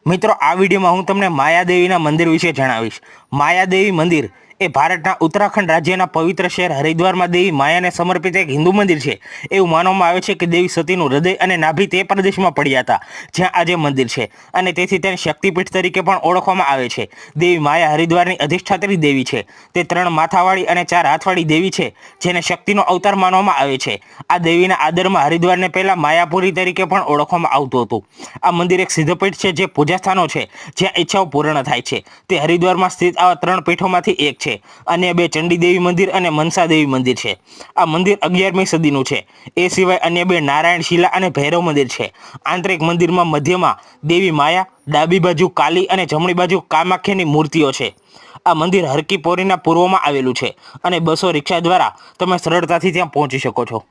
મિત્રો આ વિડીયોમાં હું તમને માયાદેવીના મંદિર વિશે જણાવીશ। માયાદેવી મંદિર એ ભારતના ઉત્તરાખંડ રાજ્યના પવિત્ર શહેર હરિદ્વારમાં દેવી માયાને સમર્પિત એક હિન્દુ મંદિર છે। એવું માનવામાં આવે છે કે દેવી સતીનું હૃદય અને નાભી તે પ્રદેશમાં પડ્યા હતા જ્યાં આજે મંદિર છે અને તેથી તેને શક્તિપીઠ તરીકે પણ ઓળખવામાં આવે છે। દેવી માયા હરિદ્વારની અધિષ્ઠાત્રી દેવી છે। તે 3 માથાવાળી અને 4 હાથવાળી દેવી છે જેને શક્તિનો અવતાર માનવામાં આવે છે। આ દેવીના આદરમાં હરિદ્વારને પહેલા માયાપુરી તરીકે પણ ઓળખવામાં આવતું હતું। આ મંદિર એક સિદ્ધપીઠ છે જે પૂજા સ્થાનો છે જ્યાં ઈચ્છાઓ પૂર્ણ થાય છે। તે હરિદ્વારમાં સ્થિત આવા 3 પીઠોમાંથી એક છે। અન્ય 2 ચંડી દેવી મંદિર અને મનસા દેવી મંદિર છે। આ મંદિર 11મી સદીનું છે। એ સિવાય અન્ય 2 નારાયણ શિલા અને ભૈરવ મંદિર છે। આંતરિક મંદિરમાં મધ્યમાં દેવી માયા, ડાબી બાજુ કાલી અને જમણી બાજુ કામાખ્યાની મૂર્તિઓ છે। આ મંદિર હરકી પોરીના પૂર્વમાં આવેલું છે અને 200 રિક્ષા દ્વારા તમે સરળતાથી ત્યાં પહોંચી શકો છો।